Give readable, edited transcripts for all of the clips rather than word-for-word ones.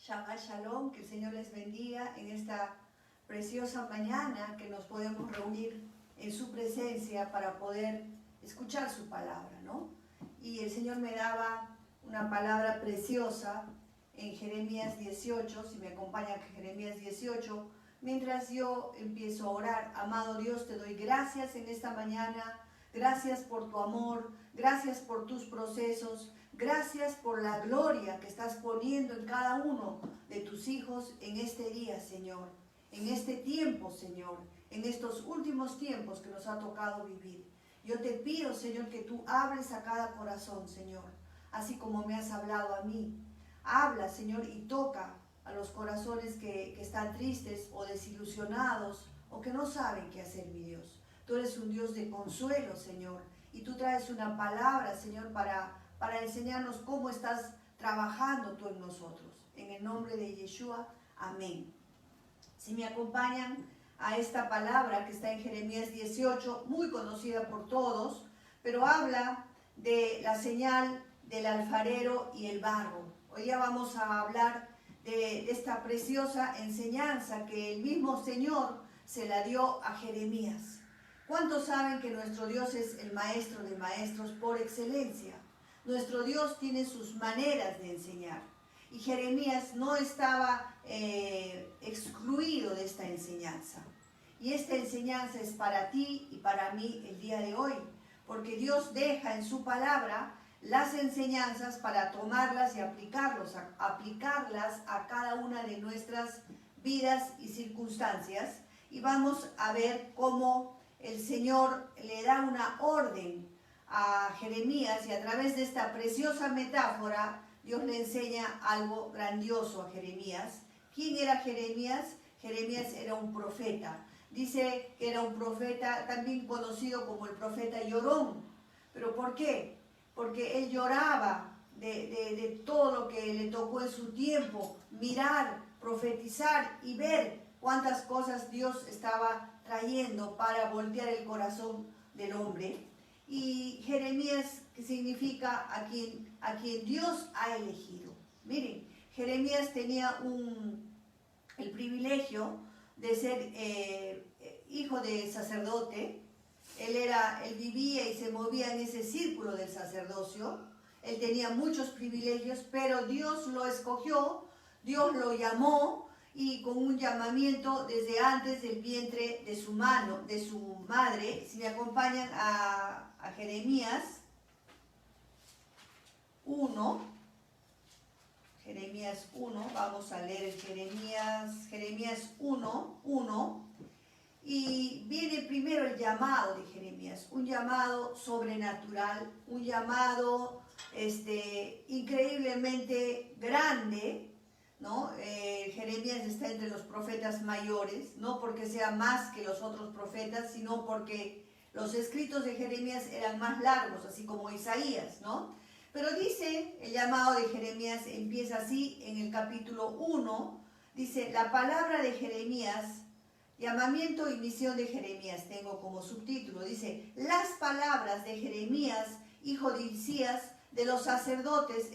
Shabbat Shalom, que el Señor les bendiga en esta preciosa mañana que nos podemos reunir en su presencia para poder escuchar su palabra, ¿no? Y el Señor me daba una palabra preciosa en Jeremías 18, si me acompañan Jeremías 18, mientras yo empiezo a orar. Amado Dios, te doy gracias en esta mañana, gracias por tu amor, gracias por tus procesos, gracias por la gloria que estás poniendo en cada uno de tus hijos en este día, Señor, en este tiempo, Señor, en estos últimos tiempos que nos ha tocado vivir. Yo te pido, Señor, que tú hables a cada corazón, Señor, así como me has hablado a mí. Habla, Señor, y toca a los corazones que están tristes o desilusionados o que no saben qué hacer, mi Dios. Tú eres un Dios de consuelo, Señor, y tú traes una palabra, Señor, para enseñarnos cómo estás trabajando tú en nosotros. En el nombre de Yeshua, amén. Si me acompañan a esta palabra que está en Jeremías 18, muy conocida por todos, pero habla de la señal del alfarero y el barro. Hoy ya vamos a hablar de esta preciosa enseñanza que el mismo Señor se la dio a Jeremías. ¿Cuántos saben que nuestro Dios es el maestro de maestros por excelencia? Nuestro Dios tiene sus maneras de enseñar. Y Jeremías no estaba excluido de esta enseñanza. Y esta enseñanza es para ti y para mí el día de hoy. Porque Dios deja en su palabra las enseñanzas para tomarlas y aplicarlas a cada una de nuestras vidas y circunstancias. Y vamos a ver cómo el Señor le da una orden a Jeremías, y a través de esta preciosa metáfora Dios le enseña algo grandioso a Jeremías. ¿Quién era Jeremías? Jeremías era un profeta. Dice que era un profeta también conocido como el profeta llorón. ¿Pero por qué? Porque él lloraba de todo lo que le tocó en su tiempo, mirar, profetizar y ver cuántas cosas Dios estaba trayendo para voltear el corazón del hombre. Y Jeremías, que significa a quien Dios ha elegido. Miren, Jeremías tenía el privilegio de ser hijo de sacerdote. Él vivía y se movía en ese círculo del sacerdocio. Él tenía muchos privilegios, pero Dios lo escogió, Dios lo llamó, y con un llamamiento desde antes del vientre de su madre. Si me acompañan a Jeremías 1, vamos a leer Jeremías 1, y viene primero el llamado de Jeremías, un llamado sobrenatural, un llamado increíblemente grande, ¿no? Jeremías está entre los profetas mayores, no porque sea más que los otros profetas, sino porque los escritos de Jeremías eran más largos, así como Isaías, ¿no? Pero dice, el llamado de Jeremías empieza así en el capítulo 1, dice, la palabra de Jeremías, llamamiento y misión de Jeremías, tengo como subtítulo, dice, las palabras de Jeremías, hijo de Hilcías, de los sacerdotes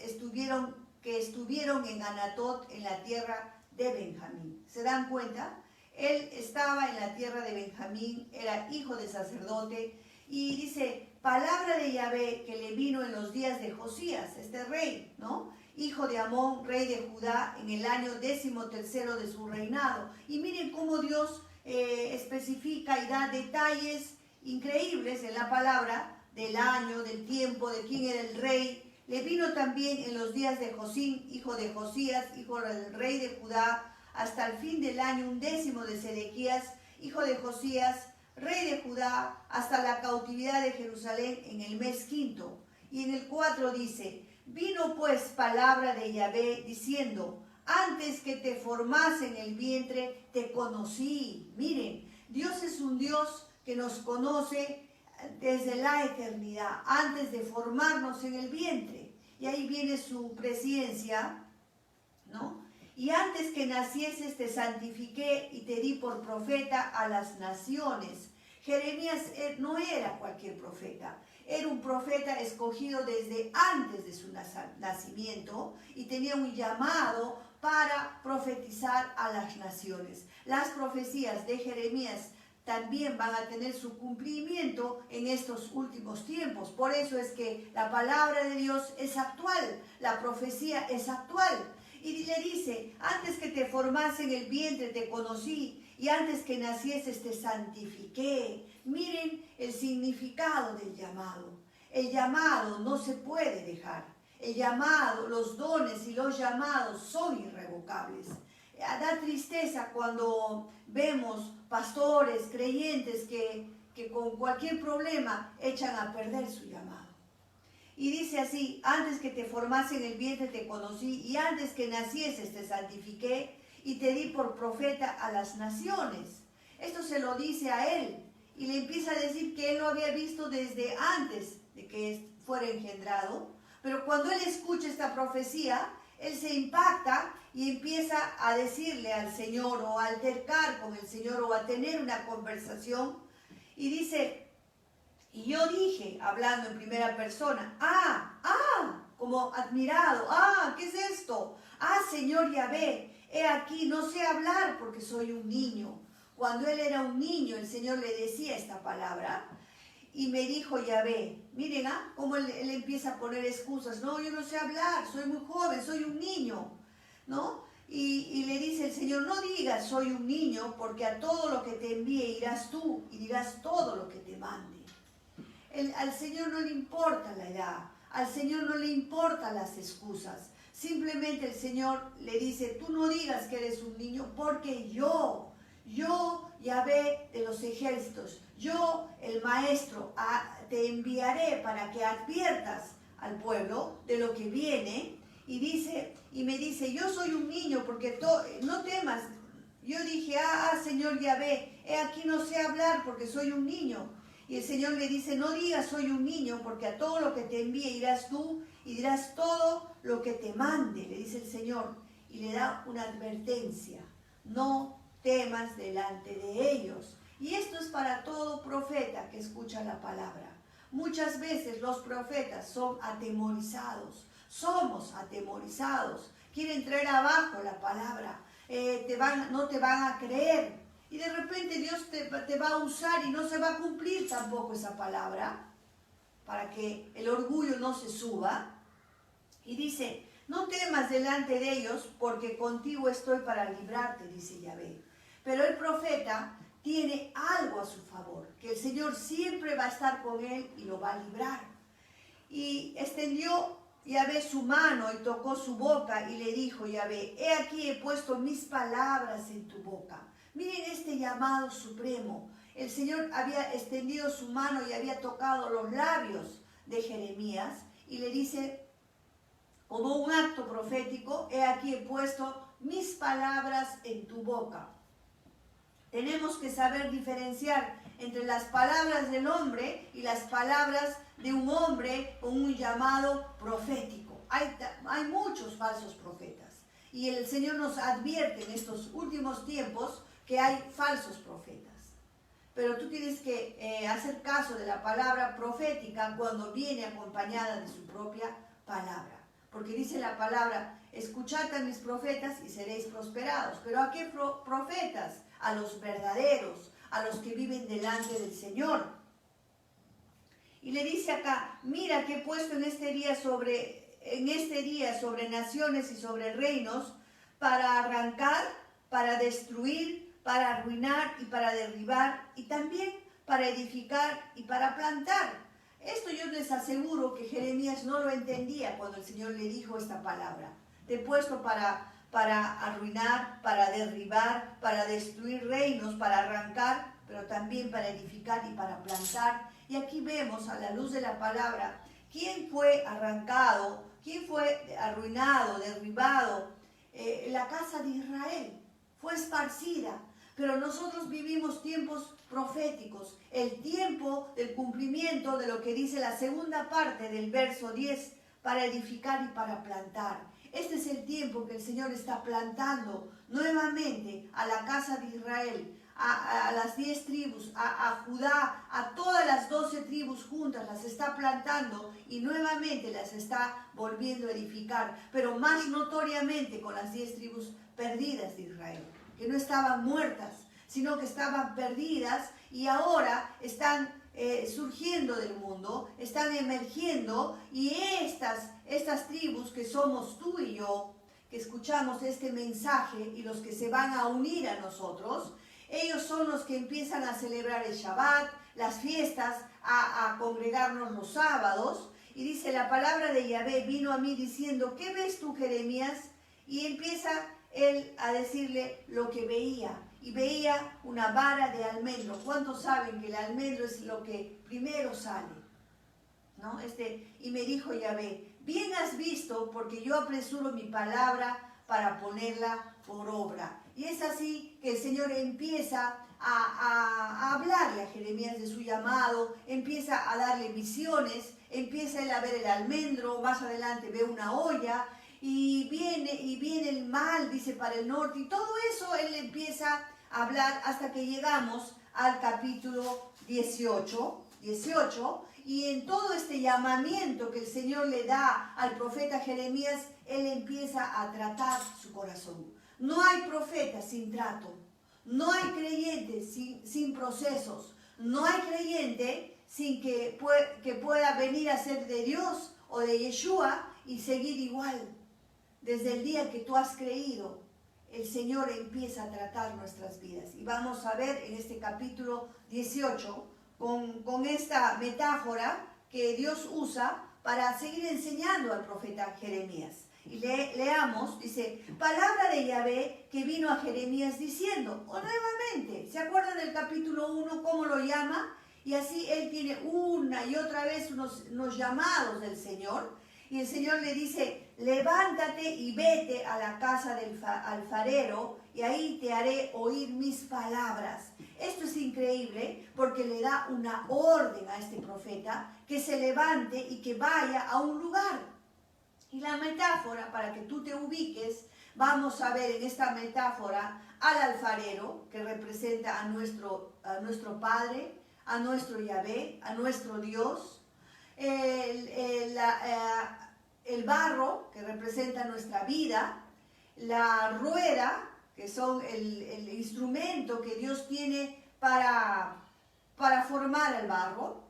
que estuvieron en Anatot, en la tierra de Benjamín. ¿Se dan cuenta? Él estaba en la tierra de Benjamín, era hijo de sacerdote, y dice, palabra de Yahvé que le vino en los días de Josías, este rey, ¿no? Hijo de Amón, rey de Judá, en el año 13º de su reinado. Y miren cómo Dios especifica y da detalles increíbles en la palabra del año, del tiempo, de quién era el rey. Le vino también en los días de Josín, hijo de Josías, hijo del rey de Judá, hasta el fin del año 10 de Sedequías, hijo de Josías, rey de Judá, hasta la cautividad de Jerusalén en el mes 5. Y en el 4 dice, vino pues palabra de Yahvé diciendo, antes que te formase en el vientre, te conocí. Miren, Dios es un Dios que nos conoce desde la eternidad, antes de formarnos en el vientre. Y ahí viene su presciencia, ¿no? Y antes que nacieses te santifiqué y te di por profeta a las naciones. Jeremías no era cualquier profeta. Era un profeta escogido desde antes de su nacimiento y tenía un llamado para profetizar a las naciones. Las profecías de Jeremías también van a tener su cumplimiento en estos últimos tiempos. Por eso es que la palabra de Dios es actual, la profecía es actual. Y le dice, antes que te formase en el vientre te conocí, y antes que nacieses te santifiqué. Miren el significado del llamado. El llamado no se puede dejar. El llamado, los dones y los llamados son irrevocables. Da tristeza cuando vemos pastores, creyentes que con cualquier problema echan a perder su llamado. Y dice así, antes que te formase en el vientre te conocí, y antes que nacieses te santifiqué, y te di por profeta a las naciones. Esto se lo dice a él, y le empieza a decir que él lo había visto desde antes de que fuera engendrado, pero cuando él escucha esta profecía, él se impacta y empieza a decirle al Señor, o a altercar con el Señor, o a tener una conversación, y dice, y yo dije, hablando en primera persona, como admirado, ¿qué es esto? Señor Yahvé, he aquí, no sé hablar porque soy un niño. Cuando él era un niño, el Señor le decía esta palabra, y me dijo Yahvé, miren, cómo él empieza a poner excusas, no, yo no sé hablar, soy muy joven, soy un niño, ¿no? Y le dice el Señor, no digas soy un niño, porque a todo lo que te envíe irás tú, y dirás todo lo que te mande. Al Señor no le importa la edad, al Señor no le importan las excusas. Simplemente el Señor le dice, tú no digas que eres un niño, porque yo, Yahvé de los ejércitos, yo, el maestro, te enviaré para que adviertas al pueblo de lo que viene. Y me dice, yo soy un niño, porque no temas. Yo dije, Señor Yahvé, he aquí no sé hablar porque soy un niño. Y el Señor le dice, no digas soy un niño, porque a todo lo que te envíe irás tú y dirás todo lo que te mande, le dice el Señor. Y le da una advertencia, no temas delante de ellos. Y esto es para todo profeta que escucha la palabra. Muchas veces los profetas son atemorizados, somos atemorizados, quieren traer abajo la palabra, no te van a creer. Y de repente Dios te va a usar y no se va a cumplir tampoco esa palabra, para que el orgullo no se suba. Y dice, no temas delante de ellos, porque contigo estoy para librarte, dice Yahvé. Pero el profeta tiene algo a su favor, que el Señor siempre va a estar con él y lo va a librar. Y extendió Yahvé su mano y tocó su boca y le dijo Yahvé, he aquí he puesto mis palabras en tu boca. Miren este llamado supremo. El Señor había extendido su mano y había tocado los labios de Jeremías y le dice, como un acto profético, he aquí he puesto mis palabras en tu boca. Tenemos que saber diferenciar entre las palabras del hombre y las palabras de un hombre con un llamado profético. Hay muchos falsos profetas y el Señor nos advierte en estos últimos tiempos que hay falsos profetas. Pero tú tienes que hacer caso de la palabra profética cuando viene acompañada de su propia palabra. Porque dice la palabra, escuchad a mis profetas y seréis prosperados. ¿Pero a qué profetas? A los verdaderos, a los que viven delante del Señor. Y le dice acá, mira que he puesto en este día sobre naciones y sobre reinos, para arrancar, para destruir, para arruinar y para derribar, y también para edificar y para plantar. Esto yo les aseguro que Jeremías no lo entendía cuando el Señor le dijo esta palabra. Te he puesto para arruinar, para derribar, para destruir reinos, para arrancar, pero también para edificar y para plantar. Y aquí vemos a la luz de la palabra quién fue arrancado, quién fue arruinado, derribado. La casa de Israel fue esparcida. Pero nosotros vivimos tiempos proféticos, el tiempo del cumplimiento de lo que dice la segunda parte del verso 10, para edificar y para plantar. Este es el tiempo que el Señor está plantando nuevamente a la casa de Israel, a las 10 tribus, a Judá, a todas las 12 tribus juntas, las está plantando y nuevamente las está volviendo a edificar, pero más notoriamente con las 10 tribus perdidas de Israel, que no estaban muertas, sino que estaban perdidas y ahora están surgiendo del mundo, están emergiendo, y estas tribus que somos tú y yo, que escuchamos este mensaje y los que se van a unir a nosotros, ellos son los que empiezan a celebrar el Shabbat, las fiestas, a congregarnos los sábados. Y dice, la palabra de Yahvé vino a mí diciendo, ¿qué ves tú, Jeremías? Y empieza él a decirle lo que veía. Y veía una vara de almendro. ¿Cuántos saben que el almendro es lo que primero sale? ¿No? Y me dijo Yahvé, bien has visto, porque yo apresuro mi palabra para ponerla por obra. Y es así que el Señor empieza a hablarle a Jeremías de su llamado, empieza a darle visiones, empieza él a ver el almendro, más adelante ve una olla, y viene el mal, dice, para el norte, y todo eso él empieza a hablar hasta que llegamos al capítulo 18, y en todo este llamamiento que el Señor le da al profeta Jeremías, él empieza a tratar su corazón. No hay profeta sin trato, no hay creyente sin procesos, no hay creyente sin que pueda venir a ser de Dios o de Yeshua y seguir igual. Desde el día que tú has creído, el Señor empieza a tratar nuestras vidas. Y vamos a ver en este capítulo 18, con esta metáfora que Dios usa para seguir enseñando al profeta Jeremías. Y leamos, dice, palabra de Yahvé que vino a Jeremías diciendo, o nuevamente, ¿se acuerdan del capítulo 1 cómo lo llama? Y así él tiene una y otra vez unos llamados del Señor. Y el Señor le dice, levántate y vete a la casa del alfarero y ahí te haré oír mis palabras. Esto es increíble porque le da una orden a este profeta que se levante y que vaya a un lugar. Y la metáfora, para que tú te ubiques, vamos a ver en esta metáfora al alfarero, que representa a nuestro Padre, a nuestro Yahvé, a nuestro Dios. El barro, que representa nuestra vida. La rueda, que son el instrumento que Dios tiene para formar el barro.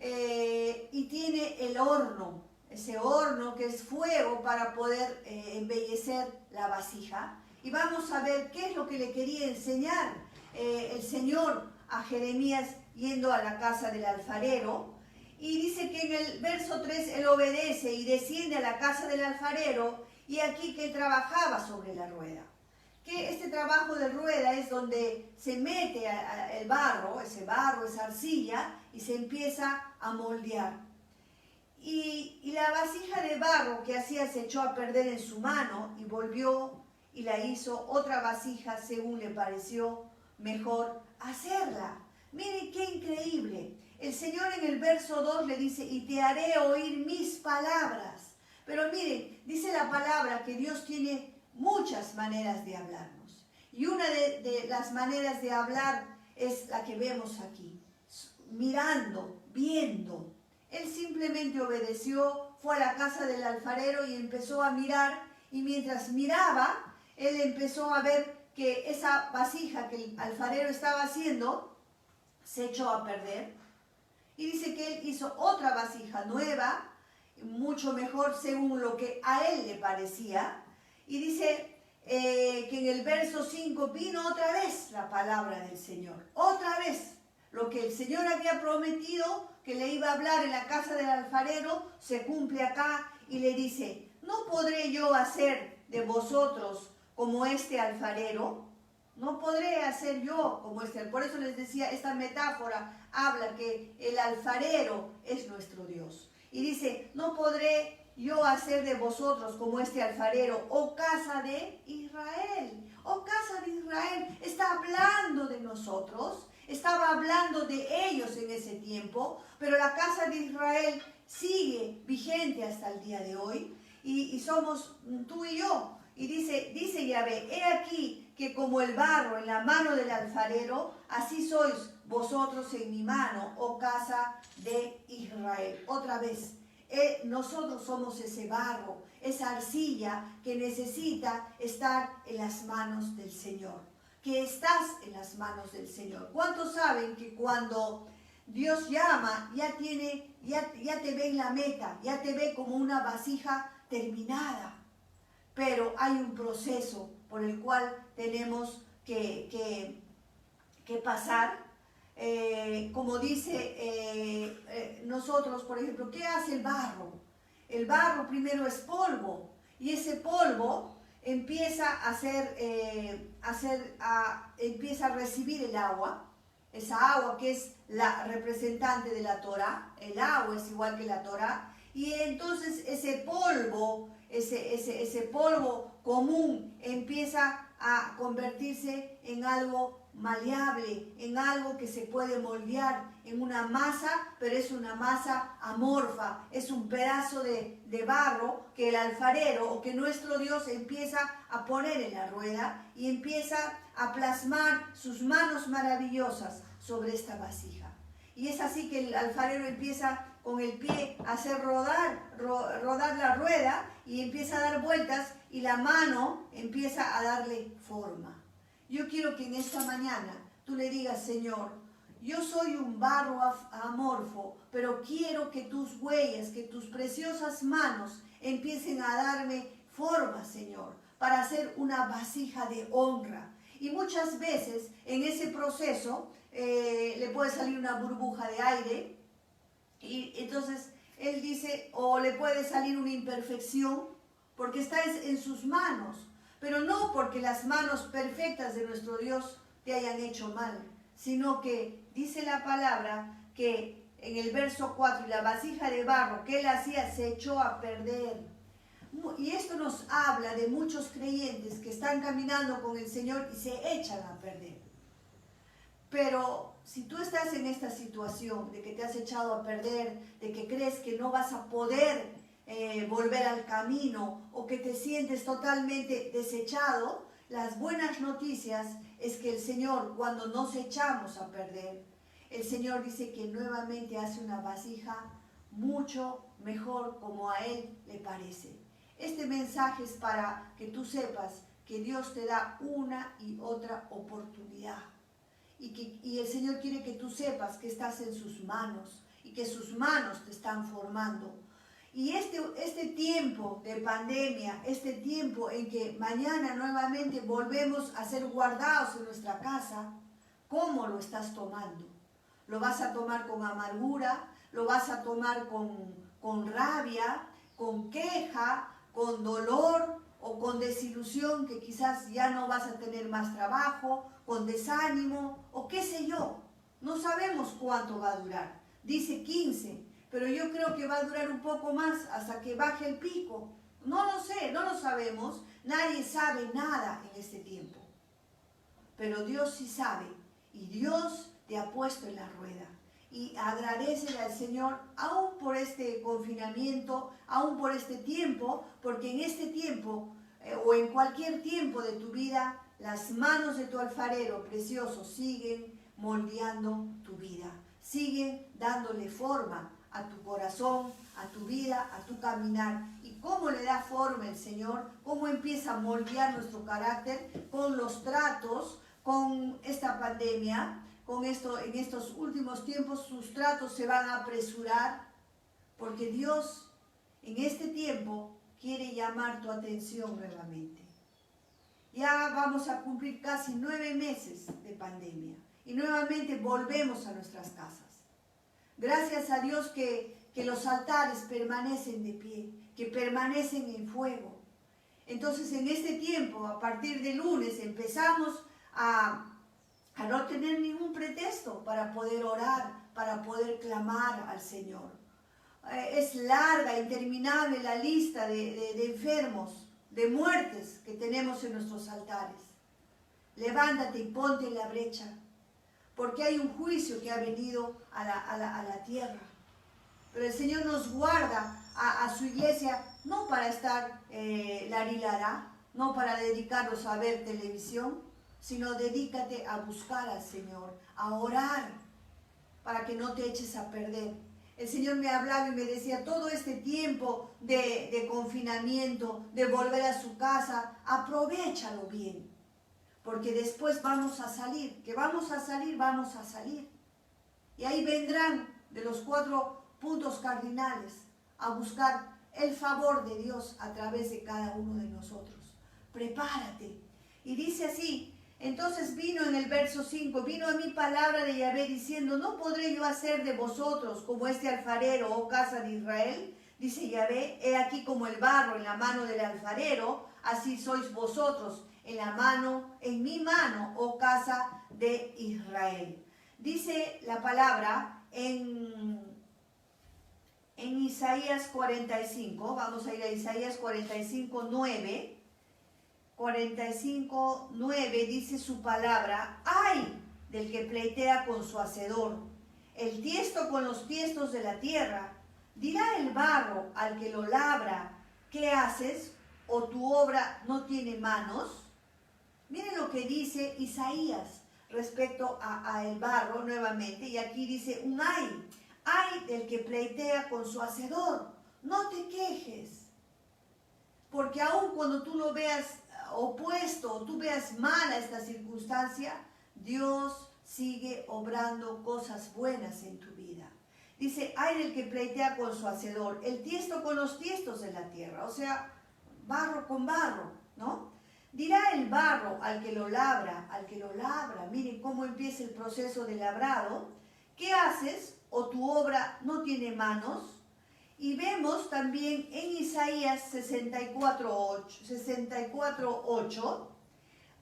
Y tiene el horno, ese horno que es fuego para poder embellecer la vasija. Y vamos a ver qué es lo que le quería enseñar el Señor a Jeremías yendo a la casa del alfarero. Y dice que en el verso 3 él obedece y desciende a la casa del alfarero, y aquí que él trabajaba sobre la rueda. Que este trabajo de rueda es donde se mete el barro, esa arcilla, y se empieza a moldear. Y la vasija de barro que hacía se echó a perder en su mano y volvió y la hizo otra vasija según le pareció mejor hacerla. Miren qué increíble. El Señor en el verso 2 le dice, y te haré oír mis palabras. Pero miren, dice la palabra que Dios tiene muchas maneras de hablarnos. Y una de las maneras de hablar es la que vemos aquí. Mirando, viendo. Él simplemente obedeció, fue a la casa del alfarero y empezó a mirar. Y mientras miraba, él empezó a ver que esa vasija que el alfarero estaba haciendo se echó a perder. Y dice que él hizo otra vasija nueva, mucho mejor según lo que a él le parecía. Y dice que en el verso 5 vino otra vez la palabra del Señor. Otra vez, lo que el Señor había prometido que le iba a hablar en la casa del alfarero, se cumple acá y le dice, ¿no podré yo hacer de vosotros como este alfarero? No podré hacer yo como este. Por eso les decía, esta metáfora habla que el alfarero es nuestro Dios. Y dice, no podré yo hacer de vosotros como este alfarero, oh casa de Israel. Oh casa de Israel, está hablando de nosotros, estaba hablando de ellos en ese tiempo, pero la casa de Israel sigue vigente hasta el día de hoy. Y somos tú y yo. Y dice Yahvé, he aquí que como el barro en la mano del alfarero, así sois vosotros en mi mano, oh casa de Israel. Otra vez, nosotros somos ese barro, esa arcilla que necesita estar en las manos del Señor, que estás en las manos del Señor. ¿Cuántos saben que cuando Dios llama, ya te ve en la meta, ya te ve como una vasija terminada? Pero hay un proceso por el cual tenemos que pasar. Como dice nosotros, por ejemplo, ¿qué hace el barro? El barro primero es polvo, y ese polvo empieza empieza a recibir el agua, esa agua que es la representante de la Torá. El agua es igual que la Torá, y entonces ese polvo común empieza a convertirse en algo maleable, en algo que se puede moldear, en una masa, pero es una masa amorfa, es un pedazo de barro que el alfarero o que nuestro Dios empieza a poner en la rueda y empieza a plasmar sus manos maravillosas sobre esta vasija. Y es así que el alfarero empieza con el pie a hacer rodar la rueda, y empieza a dar vueltas, y la mano empieza a darle forma. Yo quiero que en esta mañana tú le digas: Señor, yo soy un barro amorfo, pero quiero que tus huellas, que tus preciosas manos empiecen a darme forma, Señor, para hacer una vasija de honra. Y muchas veces en ese proceso le puede salir una burbuja de aire, y entonces él dice, o le puede salir una imperfección, porque está en sus manos, pero no porque las manos perfectas de nuestro Dios te hayan hecho mal, sino que dice la palabra que en el verso 4, y la vasija de barro que él hacía se echó a perder. Y esto nos habla de muchos creyentes que están caminando con el Señor y se echan a perder. Pero si tú estás en esta situación de que te has echado a perder, de que crees que no vas a poder volver al camino, o que te sientes totalmente desechado, las buenas noticias es que el Señor, cuando nos echamos a perder, el Señor dice que nuevamente hace una vasija mucho mejor como a Él le parece. Este mensaje es para que tú sepas que Dios te da una y otra oportunidad. Y el Señor quiere que tú sepas que estás en sus manos y que sus manos te están formando. Y este tiempo de pandemia, este tiempo en que mañana nuevamente volvemos a ser guardados en nuestra casa, ¿cómo lo estás tomando? ¿Lo vas a tomar con amargura? ¿Lo vas a tomar con rabia, con queja, con dolor o con desilusión, que quizás ya no vas a tener más trabajo, con desánimo o qué sé yo? No sabemos cuánto va a durar. Dice 15. Pero yo creo que va a durar un poco más hasta que baje el pico. No lo sé, no lo sabemos. Nadie sabe nada en este tiempo. Pero Dios sí sabe. Y Dios te ha puesto en la rueda. Y agradécele al Señor, aún por este confinamiento, aún por este tiempo, porque en este tiempo, o en cualquier tiempo de tu vida, las manos de tu alfarero precioso siguen moldeando tu vida. Siguen dándole forma a tu corazón, a tu vida, a tu caminar. ¿Y cómo le da forma el Señor? ¿Cómo empieza a moldear nuestro carácter? Con los tratos, con esta pandemia, con esto. En estos últimos tiempos sus tratos se van a apresurar, porque Dios en este tiempo quiere llamar tu atención nuevamente. Ya vamos a cumplir casi 9 meses de pandemia y nuevamente volvemos a nuestras casas. Gracias a Dios que los altares permanecen de pie, que permanecen en fuego. Entonces en este tiempo, a partir de lunes, empezamos a no tener ningún pretexto para poder orar, para poder clamar al Señor. Es larga, interminable la lista de enfermos, de muertes que tenemos en nuestros altares. Levántate y ponte en la brecha, porque hay un juicio que ha venido a la tierra. Pero el Señor nos guarda a su iglesia, no para estar larilará, no para dedicarlos a ver televisión, sino dedícate a buscar al Señor, a orar, para que no te eches a perder. El Señor me hablaba y me decía, todo este tiempo de confinamiento, de volver a su casa, aprovéchalo bien, porque después vamos a salir, que vamos a salir, vamos a salir. Y ahí vendrán de los 4 puntos cardinales a buscar el favor de Dios a través de cada uno de nosotros. Prepárate. Y dice así, entonces vino en el verso 5, vino a mí palabra de Yahvé diciendo, ¿no podré yo hacer de vosotros como este alfarero, oh casa de Israel? Dice Yahvé, he aquí como el barro en la mano del alfarero, así sois vosotros en mi mano, oh casa de Israel. Dice la palabra en Isaías 45, vamos a ir a Isaías 45, 9. 45, 9 dice su palabra, ¡ay del que pleitea con su hacedor! El tiesto con los tiestos de la tierra. Dirá el barro al que lo labra, ¿qué haces? ¿O tu obra no tiene manos? Miren lo que dice Isaías respecto a el barro nuevamente, y aquí dice un ay del que pleitea con su hacedor. No te quejes, porque aun cuando tú lo veas opuesto o tú veas mala esta circunstancia, Dios sigue obrando cosas buenas en tu vida. Dice, ay del que pleitea con su hacedor, el tiesto con los tiestos de la tierra, o sea, barro con barro, ¿no? Dirá el barro al que lo labra, miren cómo empieza el proceso de labrado, ¿qué haces? ¿O tu obra no tiene manos? Y vemos también en Isaías 64:8,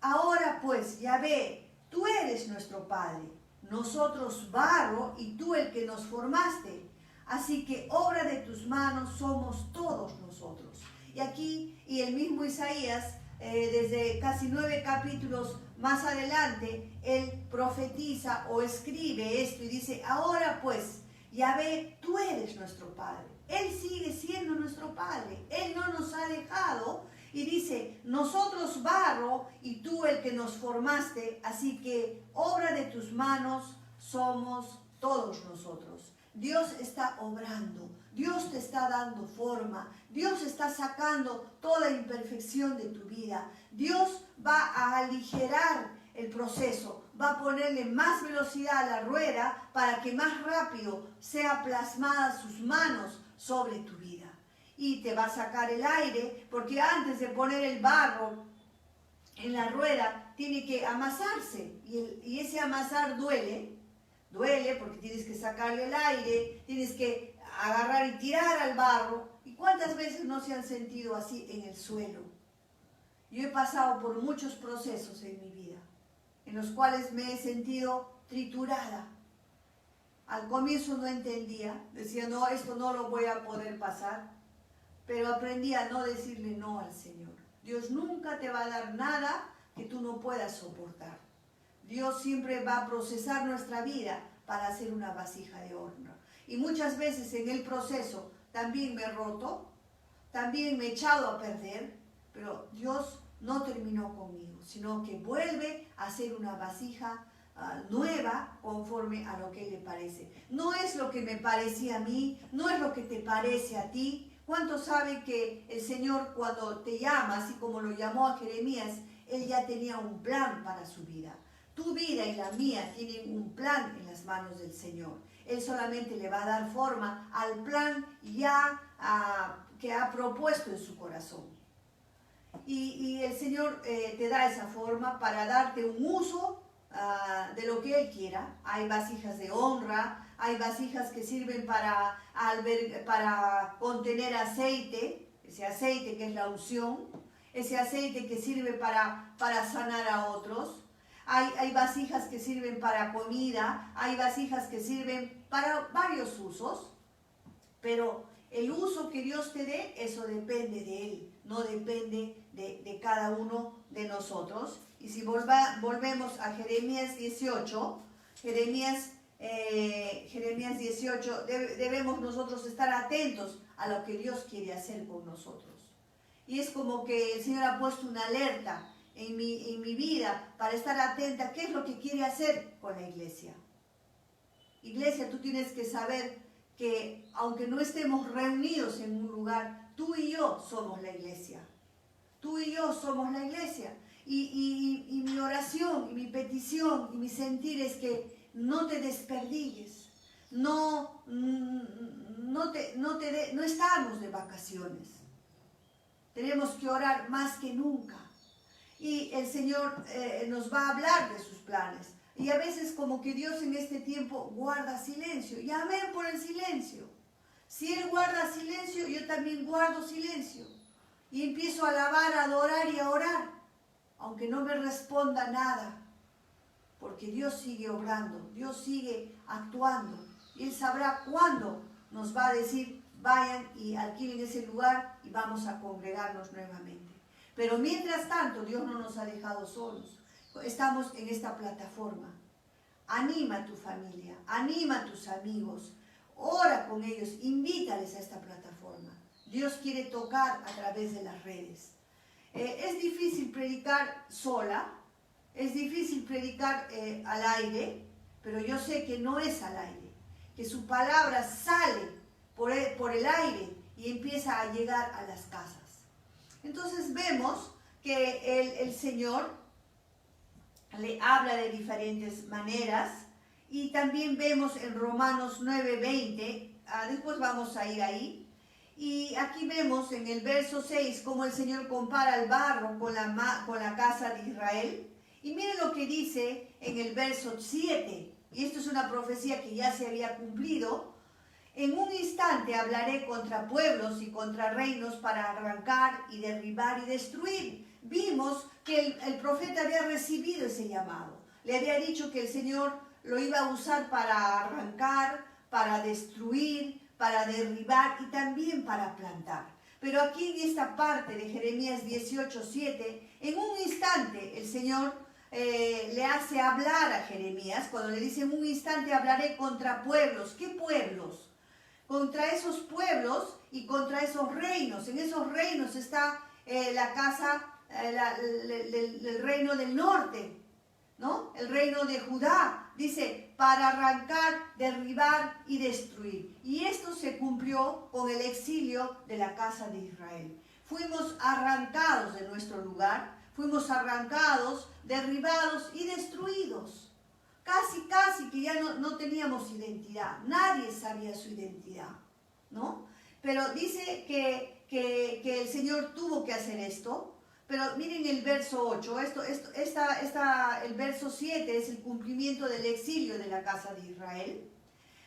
ahora pues, Yahvé, tú eres nuestro Padre, nosotros barro y tú el que nos formaste, así que obra de tus manos somos todos nosotros. Y aquí, y el mismo Isaías, desde casi 9 capítulos más adelante, él profetiza o escribe esto y dice, ahora pues, Yahvé, tú eres nuestro Padre. Él sigue siendo nuestro Padre. Él no nos ha dejado y dice, nosotros barro y tú el que nos formaste, así que obra de tus manos somos todos nosotros. Dios está obrando, Dios te está dando forma, Dios está sacando toda imperfección de tu vida. Dios va a aligerar el proceso, va a ponerle más velocidad a la rueda para que más rápido sea plasmada sus manos sobre tu vida. Y te va a sacar el aire, porque antes de poner el barro en la rueda tiene que amasarse, y ese amasar duele porque tienes que sacarle el aire, tienes que agarrar y tirar al barro. ¿Y cuántas veces no se han sentido así en el suelo? Yo he pasado por muchos procesos en mi vida, en los cuales me he sentido triturada. Al comienzo no entendía, decía, no, esto no lo voy a poder pasar, pero aprendí a no decirle no al Señor. Dios nunca te va a dar nada que tú no puedas soportar. Dios siempre va a procesar nuestra vida para hacer una vasija de horno. Y muchas veces en el proceso también me he roto, también me he echado a perder, pero Dios no terminó conmigo, sino que vuelve a hacer una vasija nueva conforme a lo que le parece. No es lo que me parecía a mí, no es lo que te parece a ti. ¿Cuántos saben que el Señor cuando te llama, así como lo llamó a Jeremías, Él ya tenía un plan para su vida? Tu vida y la mía tienen un plan en las manos del Señor. Él solamente le va a dar forma al plan ya que ha propuesto en su corazón. Y el Señor te da esa forma para darte un uso de lo que Él quiera. Hay vasijas de honra, hay vasijas que sirven para contener aceite, ese aceite que es la unción, ese aceite que sirve para sanar a otros. Hay vasijas que sirven para comida, hay vasijas que sirven para varios usos, pero el uso que Dios te dé, eso depende de Él, no depende de cada uno de nosotros. Y si volvemos a Jeremías 18, Jeremías 18, debemos nosotros estar atentos a lo que Dios quiere hacer con nosotros. Y es como que el Señor ha puesto una alerta en mi vida para estar atenta a qué es lo que quiere hacer con la iglesia. Iglesia, tú tienes que saber que aunque no estemos reunidos en un lugar, tú y yo somos la iglesia. Tú y yo somos la iglesia. Y mi oración, y mi petición, y mi sentir es que no te desperdigues. No estamos de vacaciones. Tenemos que orar más que nunca. Y el Señor nos va a hablar de sus planes. Y a veces como que Dios en este tiempo guarda silencio. Y amén por el silencio. Si Él guarda silencio, yo también guardo silencio. Y empiezo a alabar, a adorar y a orar. Aunque no me responda nada. Porque Dios sigue obrando. Dios sigue actuando. Y Él sabrá cuándo nos va a decir, vayan y alquilen ese lugar y vamos a congregarnos nuevamente. Pero mientras tanto, Dios no nos ha dejado solos. Estamos en esta plataforma. Anima a tu familia, anima a tus amigos, ora con ellos, invítales a esta plataforma. Dios quiere tocar a través de las redes. Es difícil predicar sola, es difícil predicar al aire, pero yo sé que no es al aire, que su palabra sale por el aire y empieza a llegar a las casas. Entonces vemos que el Señor le habla de diferentes maneras y también vemos en Romanos 9:20, después vamos a ir ahí, y aquí vemos en el verso 6 cómo el Señor compara el barro con la casa de Israel. Y miren lo que dice en el verso 7, y esto es una profecía que ya se había cumplido. En un instante hablaré contra pueblos y contra reinos para arrancar y derribar y destruir. Vimos que el profeta había recibido ese llamado. Le había dicho que el Señor lo iba a usar para arrancar, para destruir, para derribar y también para plantar. Pero aquí en esta parte de Jeremías 18:7, en un instante el Señor le hace hablar a Jeremías, cuando le dice en un instante hablaré contra pueblos. ¿Qué pueblos? Contra esos pueblos y contra esos reinos. En esos reinos está la casa del reino del norte, ¿no? El reino de Judá. Dice, para arrancar, derribar y destruir. Y esto se cumplió con el exilio de la casa de Israel. Fuimos arrancados de nuestro lugar, fuimos arrancados, derribados y destruidos. Casi que ya no teníamos identidad. Nadie sabía su identidad, ¿no? Pero dice que el Señor tuvo que hacer esto. Pero miren el verso 8, el verso 7 es el cumplimiento del exilio de la casa de Israel.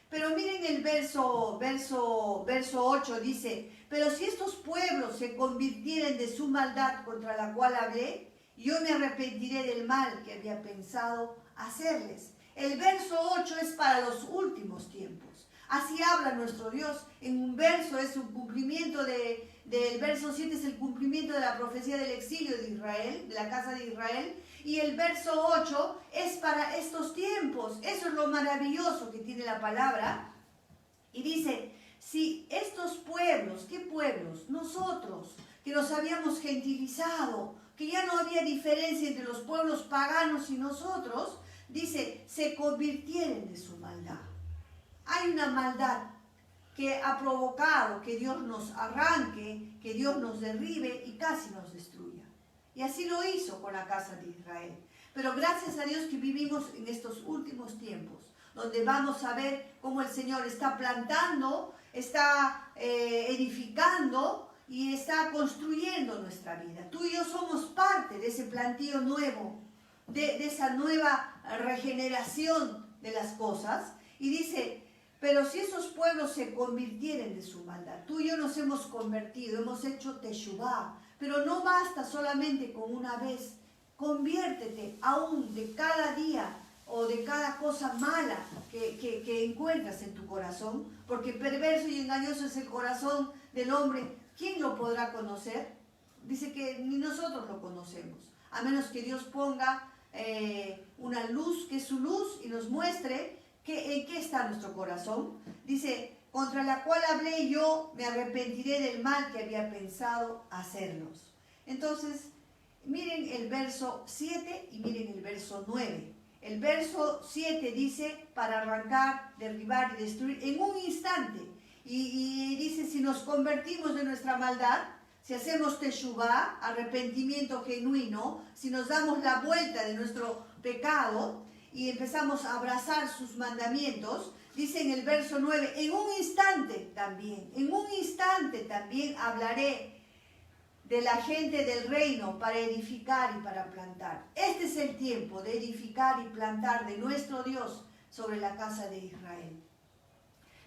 Pero miren el verso 8, dice, pero si estos pueblos se convirtieren de su maldad contra la cual hablé, yo me arrepentiré del mal que había pensado hacerles. El verso 8 es para los últimos tiempos. Así habla nuestro Dios. En un verso es un cumplimiento del verso 7 es el cumplimiento de la profecía del exilio de Israel, de la casa de Israel. Y el verso 8 es para estos tiempos. Eso es lo maravilloso que tiene la palabra. Y dice, si estos pueblos, ¿qué pueblos? Nosotros, que nos habíamos gentilizado, que ya no había diferencia entre los pueblos paganos y nosotros, dice, se convirtieren de su maldad. Hay una maldad que ha provocado que Dios nos arranque, que Dios nos derribe y casi nos destruya. Y así lo hizo con la casa de Israel. Pero gracias a Dios que vivimos en estos últimos tiempos, donde vamos a ver cómo el Señor está plantando, está edificando y está construyendo nuestra vida. Tú y yo somos parte de ese plantío nuevo, de esa nueva regeneración de las cosas. Y dice, pero si esos pueblos se convirtieren de su maldad, tú y yo nos hemos convertido, hemos hecho teshuvá, pero no basta solamente con una vez, conviértete aún de cada día o de cada cosa mala que encuentras en tu corazón, porque perverso y engañoso es el corazón del hombre, ¿quién lo podrá conocer? Dice que ni nosotros lo conocemos, a menos que Dios ponga una luz, que es su luz, y nos muestre en qué está nuestro corazón. Dice, contra la cual hablé yo, me arrepentiré del mal que había pensado hacerlos. Entonces, miren el verso 7 y miren el verso 9. El verso 7 dice, para arrancar, derribar y destruir en un instante. Y dice, si nos convertimos de nuestra maldad, si hacemos teshuvá, arrepentimiento genuino, si nos damos la vuelta de nuestro pecado y empezamos a abrazar sus mandamientos, dice en el verso 9, en un instante también hablaré de la gente del reino para edificar y para plantar. Este es el tiempo de edificar y plantar de nuestro Dios sobre la casa de Israel.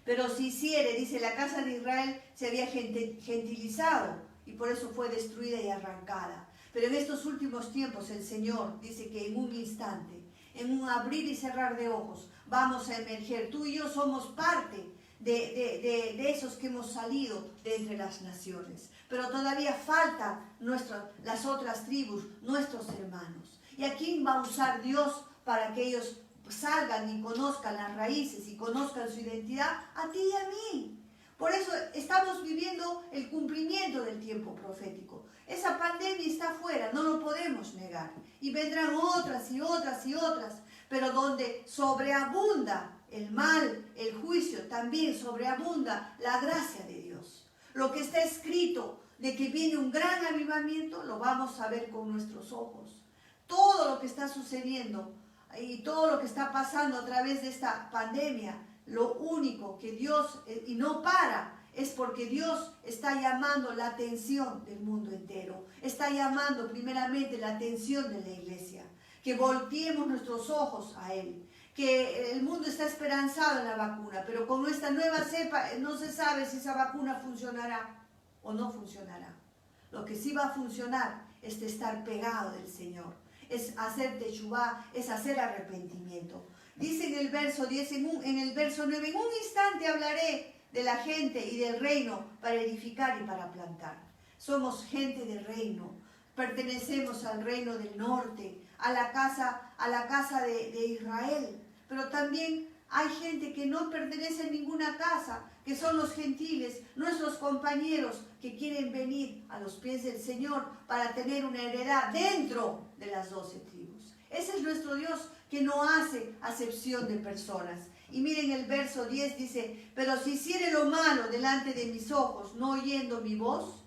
Pero si hiciere, dice, la casa de Israel se había gentilizado y por eso fue destruida y arrancada. Pero en estos últimos tiempos el Señor dice que en un instante, en un abrir y cerrar de ojos, vamos a emerger. Tú y yo somos parte de esos que hemos salido de entre las naciones. Pero todavía falta las otras tribus, nuestros hermanos. ¿Y a quién va a usar Dios para que ellos salgan y conozcan las raíces y conozcan su identidad? A ti y a mí. Por eso estamos viviendo el cumplimiento del tiempo profético. Esa pandemia está afuera, no lo podemos negar. Y vendrán otras y otras y otras. Pero donde sobreabunda el mal, el juicio, también sobreabunda la gracia de Dios. Lo que está escrito de que viene un gran avivamiento, lo vamos a ver con nuestros ojos. Todo lo que está sucediendo y todo lo que está pasando a través de esta pandemia, lo único que Dios, y no para, es porque Dios está llamando la atención del mundo entero. Está llamando primeramente la atención de la iglesia. Que volteemos nuestros ojos a Él. Que el mundo está esperanzado en la vacuna, pero con esta nueva cepa no se sabe si esa vacuna funcionará o no funcionará. Lo que sí va a funcionar es estar pegado del Señor, es hacer teshuvá, es hacer arrepentimiento. Dice en el verso 10, en el verso 9, en un instante hablaré de la gente y del reino para edificar y para plantar. Somos gente del reino, pertenecemos al reino del norte, a la casa de Israel, pero también hay gente que no pertenece a ninguna casa, que son los gentiles, nuestros compañeros que quieren venir a los pies del Señor para tener una heredad dentro de las 12 tribus. Ese es nuestro Dios que no hace acepción de personas. Y miren el verso 10 dice, pero si hiciere lo malo delante de mis ojos, no oyendo mi voz,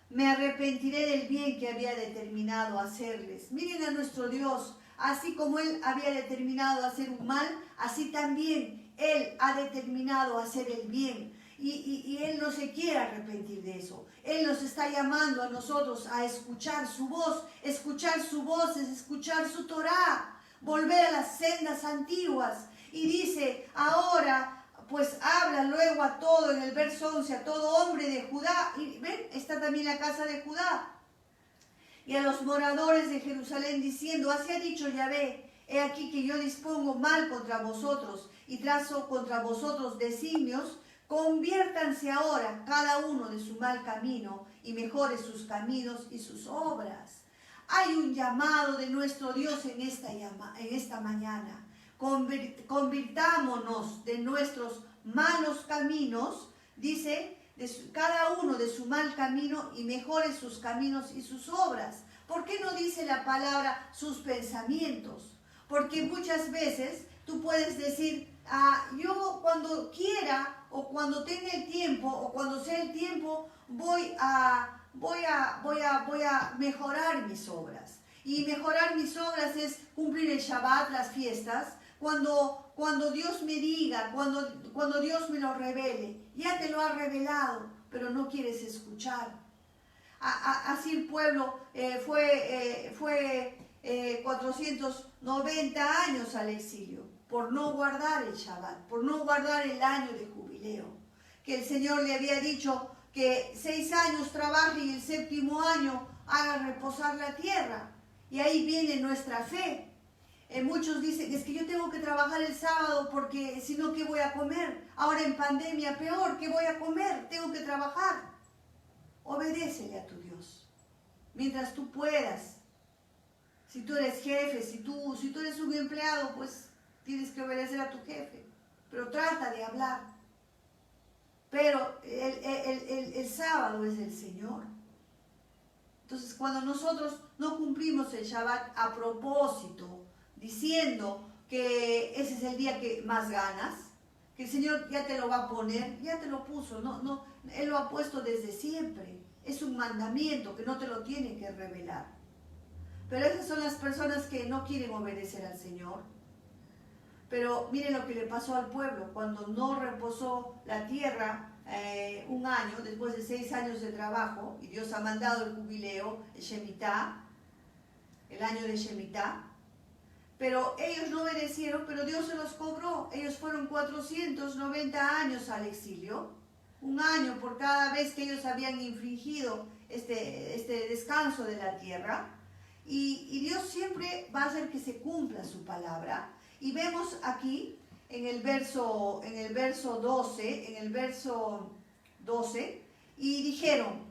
me arrepentiré del bien que había determinado hacerles. Miren a nuestro Dios, así como Él había determinado hacer un mal, así también Él ha determinado hacer el bien. Y Él no se quiere arrepentir de eso. Él nos está llamando a nosotros a escuchar su voz. Escuchar su voz es escuchar su Torá, volver a las sendas antiguas. Y dice, ahora pues habla luego a todo, en el verso 11, a todo hombre de Judá, y ven, está también la casa de Judá, y a los moradores de Jerusalén, diciendo, así ha dicho Yahvé, he aquí que yo dispongo mal contra vosotros, y trazo contra vosotros designios, conviértanse ahora cada uno de su mal camino, y mejore sus caminos y sus obras. Hay un llamado de nuestro Dios en esta mañana. Convirtámonos de nuestros malos caminos, dice, cada uno de su mal camino y mejore sus caminos y sus obras. ¿Por qué no dice la palabra sus pensamientos? Porque muchas veces tú puedes decir, yo cuando quiera o cuando tenga el tiempo o cuando sea el tiempo voy a mejorar mis obras. Y mejorar mis obras es cumplir el Shabbat, las fiestas, cuando Dios me diga, cuando Dios me lo revele. Ya te lo ha revelado, pero no quieres escuchar. Así el pueblo fue 490 años al exilio, por no guardar el Shabbat, por no guardar el año de jubileo. Que el Señor le había dicho que 6 años trabaje y el 7º año haga reposar la tierra. Y ahí viene nuestra fe. Muchos dicen, es que yo tengo que trabajar el sábado porque si no, ¿qué voy a comer? Ahora en pandemia peor, ¿qué voy a comer? Tengo que trabajar. Obedécele a tu Dios, mientras tú puedas. Si tú eres jefe, si tú eres un empleado, pues tienes que obedecer a tu jefe. Pero trata de hablar. pero el sábado es del Señor. Entonces, cuando nosotros no cumplimos el Shabbat a propósito, diciendo que ese es el día que más ganas, que el Señor ya te lo va a poner, ya te lo puso, no, Él lo ha puesto desde siempre. Es un mandamiento que no te lo tiene que revelar. Pero esas son las personas que no quieren obedecer al Señor. Pero miren lo que le pasó al pueblo cuando no reposó la tierra un año, después de 6 años de trabajo, y Dios ha mandado el jubileo, el Shemitah, el año de Shemitah. Pero ellos no obedecieron, pero Dios se los cobró. Ellos fueron 490 años al exilio, un año por cada vez que ellos habían infringido este descanso de la tierra. Y Dios siempre va a hacer que se cumpla su palabra. Y vemos aquí en el verso 12, y dijeron,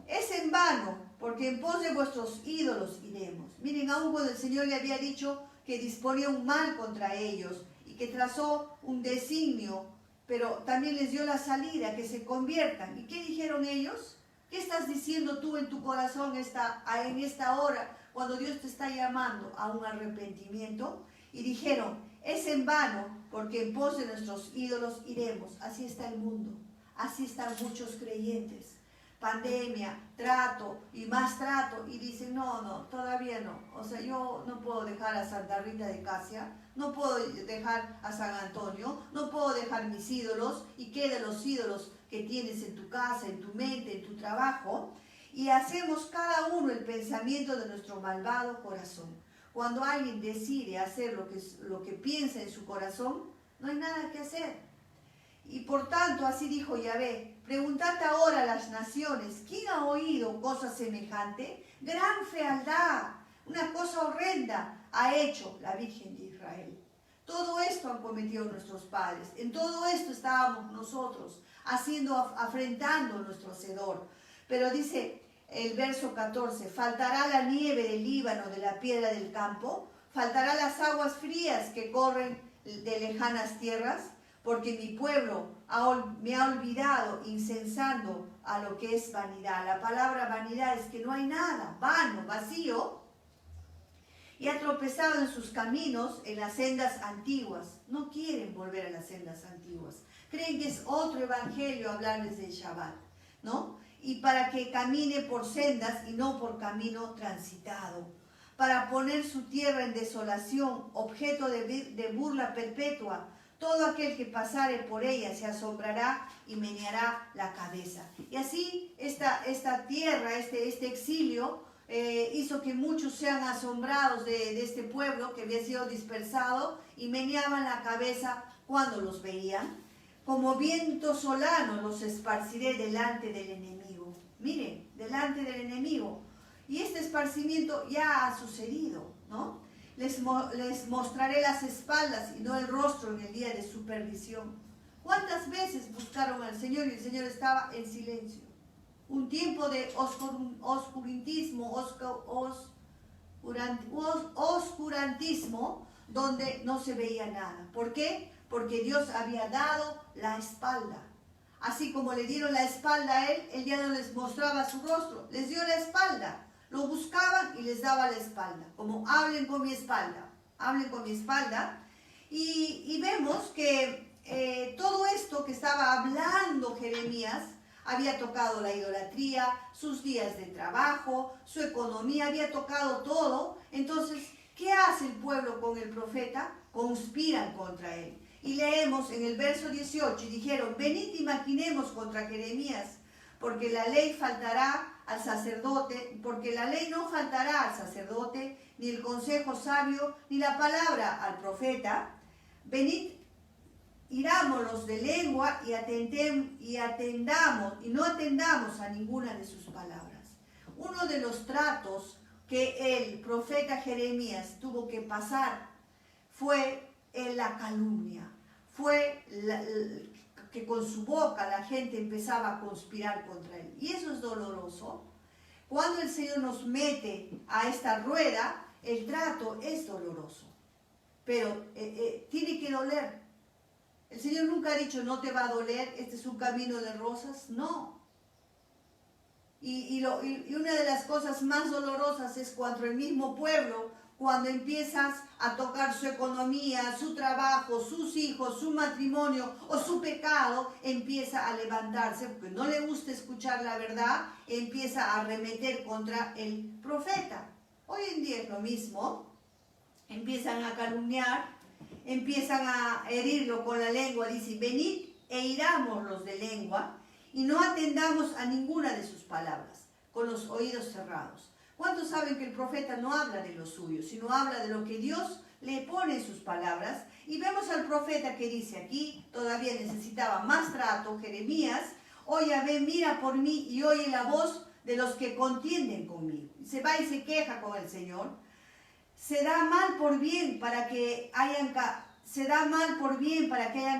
es en vano, porque en pos de vuestros ídolos iremos. Miren, aún cuando el Señor le había dicho que disponía un mal contra ellos y que trazó un designio, pero también les dio la salida, que se conviertan. ¿Y qué dijeron ellos? ¿Qué estás diciendo tú en tu corazón en esta hora, cuando Dios te está llamando a un arrepentimiento? Y dijeron, es en vano, porque en pos de nuestros ídolos iremos. Así está el mundo, así están muchos creyentes. Pandemia, trato y más trato, y dicen, no, todavía no. O sea, yo no puedo dejar a Santa Rita de Casia, no puedo dejar a San Antonio, no puedo dejar mis ídolos, y qué de los ídolos que tienes en tu casa, en tu mente, en tu trabajo. Y hacemos cada uno el pensamiento de nuestro malvado corazón. Cuando alguien decide hacer lo que piensa en su corazón, no hay nada que hacer. Y por tanto, así dijo Yahvé, preguntad ahora a las naciones, ¿quién ha oído cosa semejante? Gran fealdad, una cosa horrenda ha hecho la Virgen de Israel. Todo esto han cometido nuestros padres, en todo esto estábamos nosotros, afrentando a nuestro Hacedor. Pero dice el verso 14, faltará la nieve del Líbano, de la piedra del campo, faltará las aguas frías que corren de lejanas tierras, porque mi pueblo me ha olvidado, incensando a lo que es vanidad. La palabra vanidad es que no hay nada, vano, vacío, y ha tropezado en sus caminos, en las sendas antiguas. No quieren volver a las sendas antiguas. Creen que es otro evangelio hablarles del Shabbat, ¿no? Y para que camine por sendas y no por camino transitado, para poner su tierra en desolación, objeto de burla perpetua. Todo aquel que pasare por ella se asombrará y meneará la cabeza. Y así esta tierra, este exilio, hizo que muchos sean asombrados de este pueblo que había sido dispersado y meneaban la cabeza cuando los veían. Como viento solano los esparciré delante del enemigo. Miren, delante del enemigo. Y este esparcimiento ya ha sucedido, ¿no? Les mostraré las espaldas y no el rostro en el día de su perdición. ¿Cuántas veces buscaron al Señor y el Señor estaba en silencio? Un tiempo de oscurantismo, donde no se veía nada. ¿Por qué? Porque Dios había dado la espalda. Así como le dieron la espalda a Él ya no les mostraba su rostro, les dio la espalda. Lo buscaban y les daba la espalda, como hablen con mi espalda, hablen con mi espalda. Y vemos que todo esto que estaba hablando Jeremías había tocado la idolatría, sus días de trabajo, su economía, había tocado todo. Entonces, ¿qué hace el pueblo con el profeta? Conspiran contra él. Y leemos en el verso 18, y dijeron, venid y maquinemos contra Jeremías, porque la ley faltará al sacerdote, porque la ley no faltará al sacerdote, ni el consejo sabio, ni la palabra al profeta. Venid, irámonos de lengua y no atendamos a ninguna de sus palabras. Uno de los tratos que el profeta Jeremías tuvo que pasar fue en la calumnia, fue que con su boca la gente empezaba a conspirar contra él. Y eso es doloroso. Cuando el Señor nos mete a esta rueda, el trato es doloroso. Pero tiene que doler. El Señor nunca ha dicho, no te va a doler, este es un camino de rosas. No. Y una de las cosas más dolorosas es cuando el mismo pueblo, cuando empiezas a tocar su economía, su trabajo, sus hijos, su matrimonio o su pecado, empieza a levantarse porque no le gusta escuchar la verdad, empieza a arremeter contra el profeta. Hoy en día es lo mismo, empiezan a calumniar, empiezan a herirlo con la lengua, dice, venid e irámoslos de lengua, y no atendamos a ninguna de sus palabras, con los oídos cerrados. ¿Cuántos saben que el profeta no habla de lo suyo, sino habla de lo que Dios le pone en sus palabras? Y vemos al profeta que dice aquí, todavía necesitaba más trato, Jeremías, oye, Yahvé, mira por mí y oye la voz de los que contienden conmigo. Y se va y se queja con el Señor. Se da mal por bien para que hayan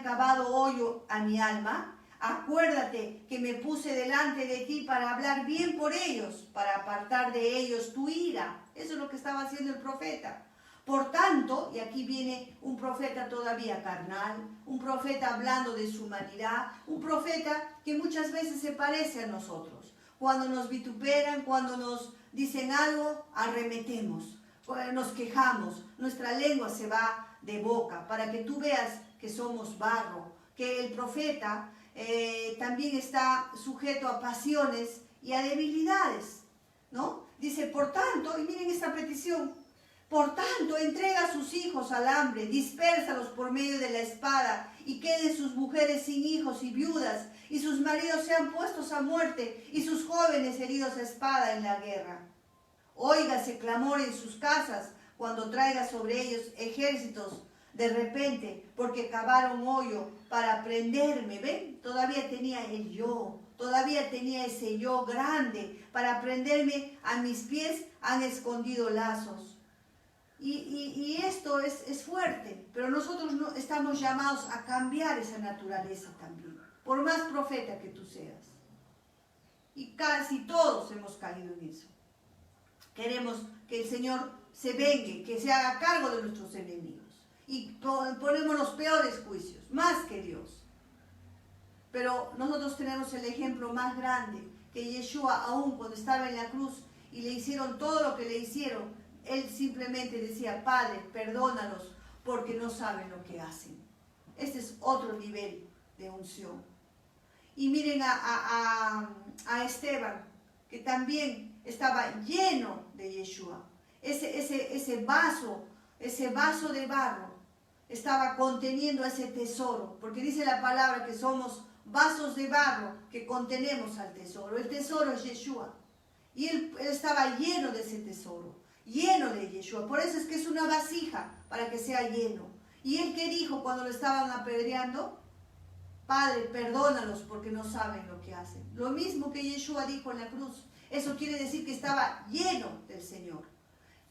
cavado hoyo a mi alma. Acuérdate que me puse delante de ti para hablar bien por ellos, para apartar de ellos tu ira. Eso es lo que estaba haciendo el profeta. Por tanto, y aquí viene un profeta todavía carnal, un profeta hablando de su humanidad, un profeta que muchas veces se parece a nosotros. Cuando nos vituperan, cuando nos dicen algo, arremetemos, nos quejamos, nuestra lengua se va de boca, para que tú veas que somos barro, que el profeta también está sujeto a pasiones y a debilidades, ¿no? Dice, por tanto, y miren esta petición, por tanto, entrega a sus hijos al hambre, dispérsalos por medio de la espada, y queden sus mujeres sin hijos y viudas, y sus maridos sean puestos a muerte, y sus jóvenes heridos a espada en la guerra. Óigase clamor en sus casas, cuando traiga sobre ellos ejércitos de repente, porque cavaron hoyo para prenderme. ¿Ven? Todavía tenía el yo, todavía tenía ese yo grande. Para prenderme a mis pies han escondido lazos. Y esto es fuerte, pero nosotros no estamos llamados a cambiar esa naturaleza también, por más profeta que tú seas. Y casi todos hemos caído en eso. Queremos que el Señor se vengue, que se haga cargo de nuestros enemigos. Y ponemos los peores juicios, más que Dios. Pero nosotros tenemos el ejemplo más grande, que Yeshua, aún cuando estaba en la cruz y le hicieron todo lo que le hicieron, él simplemente decía, Padre, perdónalos porque no saben lo que hacen. Este es otro nivel de unción. Y miren a Esteban, que también estaba lleno de Yeshua. Ese vaso de barro estaba conteniendo ese tesoro, porque dice la palabra que somos vasos de barro que contenemos al tesoro. El tesoro es Yeshua. Y él estaba lleno de ese tesoro, lleno de Yeshua. Por eso es que es una vasija para que sea lleno. Y él, ¿qué dijo cuando lo estaban apedreando? Padre, perdónalos porque no saben lo que hacen. Lo mismo que Yeshua dijo en la cruz. Eso quiere decir que estaba lleno del Señor.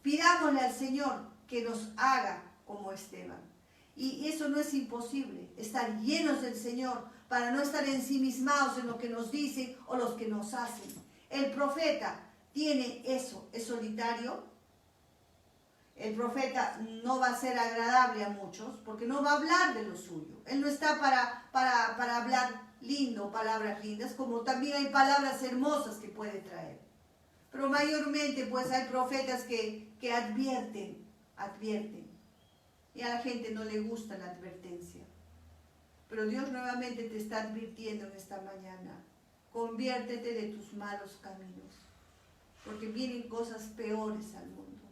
Pidámosle al Señor que nos haga como Esteban. Y eso no es imposible, estar llenos del Señor para no estar ensimismados en lo que nos dicen o los que nos hacen. El profeta tiene eso, es solitario. El profeta no va a ser agradable a muchos porque no va a hablar de lo suyo. Él no está para hablar lindo, palabras lindas, como también hay palabras hermosas que puede traer. Pero mayormente pues hay profetas que advierten. Y a la gente no le gusta la advertencia. Pero Dios nuevamente te está advirtiendo en esta mañana. Conviértete de tus malos caminos. Porque vienen cosas peores al mundo.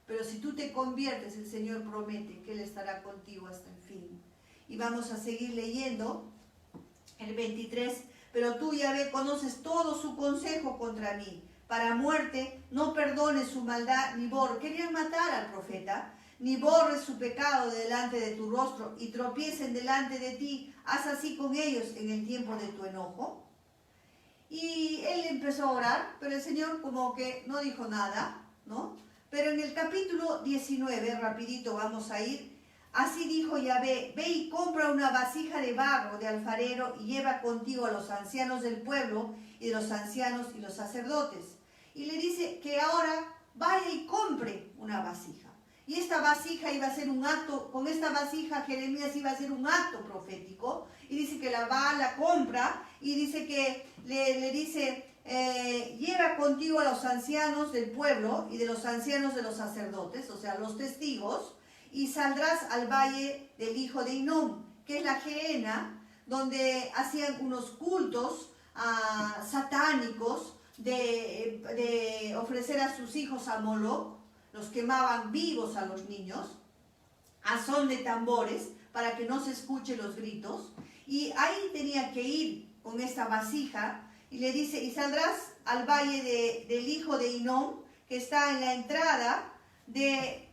Pero si tú te conviertes, el Señor promete que Él estará contigo hasta el fin. Y vamos a seguir leyendo el 23. Pero tú, Yahvé, conoces todo su consejo contra mí. Para muerte, no perdones su maldad ni borres. Querían matar al profeta. Ni borres su pecado delante de tu rostro y tropiecen delante de ti. Haz así con ellos en el tiempo de tu enojo. Y él empezó a orar, pero el Señor como que no dijo nada, ¿no? Pero en el capítulo 19, rapidito vamos a ir. Así dijo Yahvé, ve y compra una vasija de barro de alfarero y lleva contigo a los ancianos del pueblo y de los ancianos y los sacerdotes. Y le dice que ahora vaya y compre una vasija. Y esta vasija iba a ser un acto, con esta vasija Jeremías iba a hacer un acto profético. Y dice que la va, la compra, y dice que le dice, lleva contigo a los ancianos del pueblo y de los ancianos de los sacerdotes, o sea, los testigos, y saldrás al valle del hijo de Hinnom, que es la Gehenna, donde hacían unos cultos satánicos de ofrecer a sus hijos a Moloch. Los quemaban vivos a los niños, a son de tambores, para que no se escuchen los gritos. Y ahí tenía que ir con esta vasija, y le dice, y saldrás al valle del hijo de Hinnom, que está en la entrada de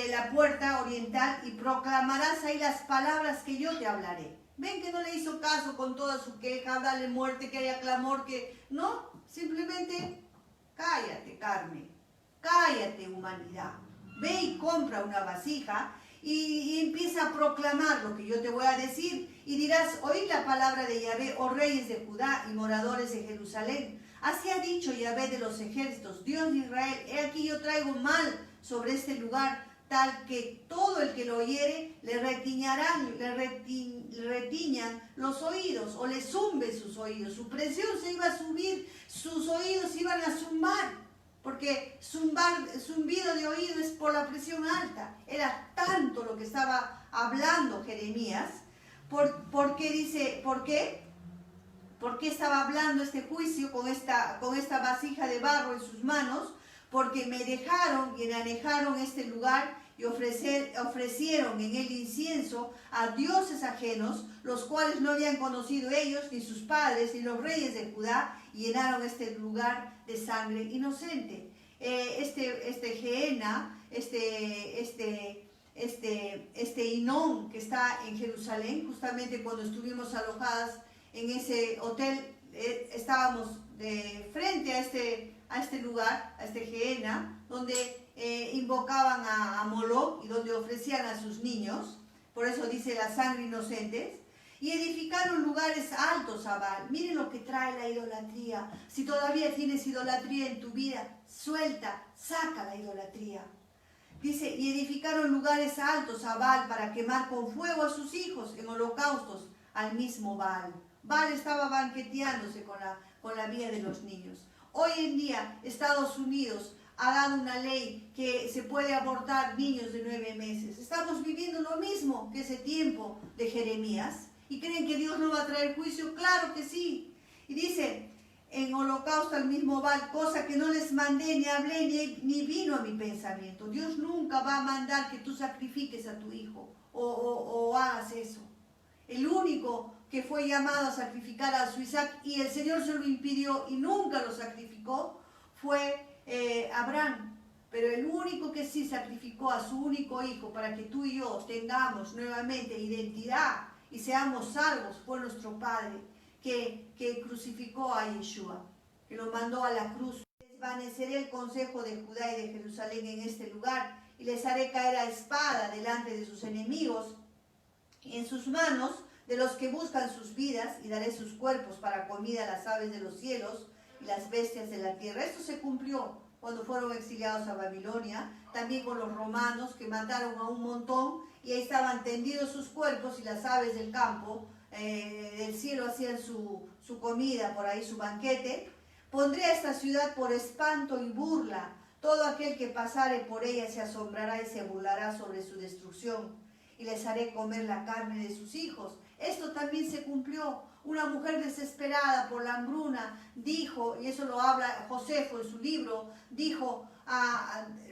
la puerta oriental, y proclamarás ahí las palabras que yo te hablaré. Ven que no le hizo caso con toda su queja, dale muerte, que haya clamor, que no, simplemente cállate, carne. Cállate, humanidad. Ve y compra una vasija y empieza a proclamar lo que yo te voy a decir. Y dirás, oíd la palabra de Yahvé, oh reyes de Judá y moradores de Jerusalén. Así ha dicho Yahvé de los ejércitos, Dios de Israel, he aquí yo traigo mal sobre este lugar, tal que todo el que lo oyere le retiñan los oídos, o le zumbe sus oídos. Su presión se iba a subir, sus oídos iban a zumbar. Porque zumbido de oído es por la presión alta. Era tanto lo que estaba hablando Jeremías. ¿Por qué dice? ¿Por qué? ¿Por qué estaba hablando este juicio con esta vasija de barro en sus manos? Porque me dejaron y enanejaron este lugar y ofrecieron en él incienso a dioses ajenos, los cuales no habían conocido ellos, ni sus padres, ni los reyes de Judá, y llenaron este lugar de sangre inocente. Este Gehenna, este Hinnom que está en Jerusalén, justamente cuando estuvimos alojadas en ese hotel, estábamos de frente a este lugar, a este Gehenna, donde invocaban a Moloch y donde ofrecían a sus niños. Por eso dice la sangre inocentes. Y edificaron lugares altos a Baal. Miren lo que trae la idolatría. Si todavía tienes idolatría en tu vida, suelta, saca la idolatría. Dice, y edificaron lugares altos a Baal para quemar con fuego a sus hijos en holocaustos al mismo Baal. Baal estaba banqueteándose con la vida de los niños. Hoy en día Estados Unidos ha dado una ley que se puede abortar niños de 9 meses. Estamos viviendo lo mismo que ese tiempo de Jeremías. ¿Y creen que Dios no va a traer juicio? Claro que sí. Y dice, en holocausto al mismo Baal, cosa que no les mandé, ni hablé, ni vino a mi pensamiento. Dios nunca va a mandar que tú sacrifiques a tu hijo o hagas eso. El único que fue llamado a sacrificar a su Isaac y el Señor se lo impidió y nunca lo sacrificó fue Abraham. Pero el único que sí sacrificó a su único hijo para que tú y yo tengamos nuevamente identidad y seamos salvos fue nuestro Padre, que crucificó a Yeshua, que lo mandó a la cruz. Desvaneceré el consejo de Judá y de Jerusalén en este lugar, y les haré caer a espada delante de sus enemigos, y en sus manos de los que buscan sus vidas, y daré sus cuerpos para comida a las aves de los cielos y las bestias de la tierra. Esto se cumplió cuando fueron exiliados a Babilonia, también con los romanos que mataron a un montón, y ahí estaban tendidos sus cuerpos, y las aves del campo, del cielo, hacían su comida por ahí, su banquete. Pondré a esta ciudad por espanto y burla. Todo aquel que pasare por ella se asombrará y se burlará sobre su destrucción. Y les haré comer la carne de sus hijos. Esto también se cumplió. Una mujer desesperada por la hambruna dijo, y eso lo habla Josefo en su libro, dijo,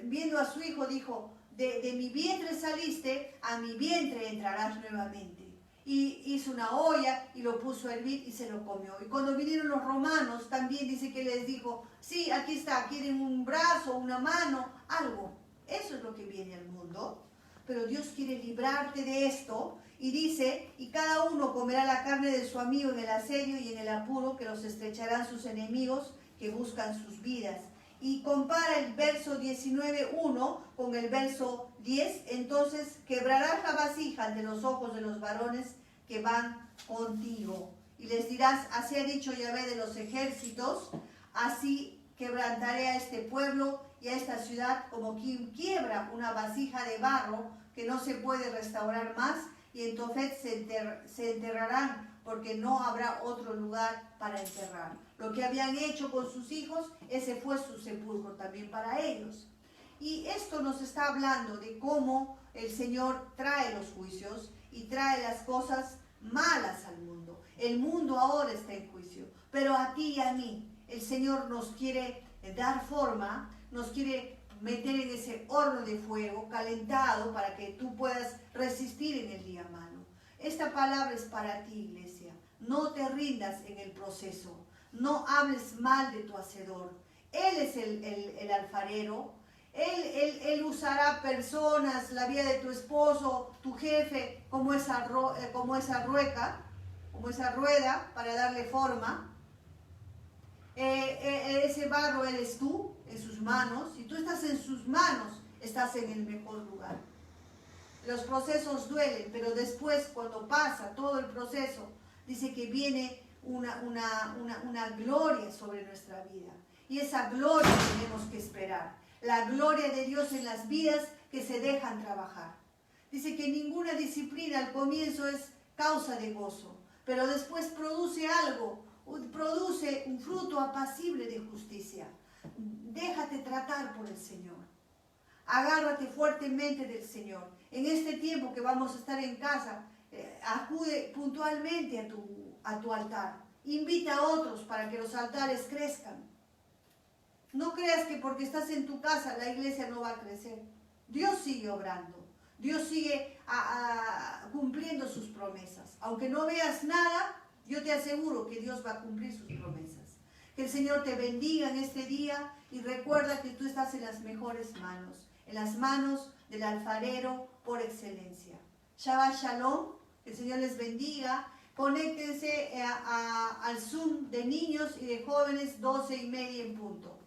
viendo a su hijo, dijo, de mi vientre saliste, a mi vientre entrarás nuevamente. Y hizo una olla y lo puso a hervir y se lo comió. Y cuando vinieron los romanos, también dice que les dijo, sí, aquí está, quieren un brazo, una mano, algo. Eso es lo que viene al mundo. Pero Dios quiere librarte de esto. Y dice, y cada uno comerá la carne de su amigo en el asedio y en el apuro, que los estrecharán sus enemigos que buscan sus vidas. Y compara el verso 19.1 con el verso 10. Entonces quebrarás la vasija ante los ojos de los varones que van contigo. Y les dirás, así ha dicho Yahvé de los ejércitos, así quebrantaré a este pueblo y a esta ciudad como quien quiebra una vasija de barro que no se puede restaurar más, y en Tofet se enterrarán, porque no habrá otro lugar para enterrar. Lo que habían hecho con sus hijos, ese fue su sepulcro también para ellos. Y esto nos está hablando de cómo el Señor trae los juicios y trae las cosas malas al mundo. El mundo ahora está en juicio, pero a ti y a mí el Señor nos quiere dar forma, nos quiere meter en ese horno de fuego calentado para que tú puedas resistir en el día malo. Esta palabra es para ti, iglesia. No te rindas en el proceso. No hables mal de tu hacedor. Él es el alfarero. Él usará personas, la vida de tu esposo, tu jefe, como esa rueda, para darle forma. Ese barro eres tú, en sus manos. Si tú estás en sus manos, estás en el mejor lugar. Los procesos duelen, pero después, cuando pasa todo el proceso, dice que viene una gloria sobre nuestra vida. Y esa gloria tenemos que esperar. La gloria de Dios en las vidas que se dejan trabajar. Dice que ninguna disciplina al comienzo es causa de gozo, pero después produce un fruto apacible de justicia. Déjate tratar por el Señor. Agárrate fuertemente del Señor. En este tiempo que vamos a estar en casa, acude puntualmente a tu altar. Invita a otros para que los altares crezcan. No creas que porque estás en tu casa la iglesia no va a crecer. Dios sigue obrando. Dios sigue cumpliendo sus promesas. Aunque no veas nada, yo te aseguro que Dios va a cumplir sus promesas. Que el Señor te bendiga en este día y recuerda que tú estás en las mejores manos. En las manos del alfarero por excelencia. Shabbat Shalom, que el Señor les bendiga. Conéctense al Zoom de niños y de jóvenes 12:30 en punto.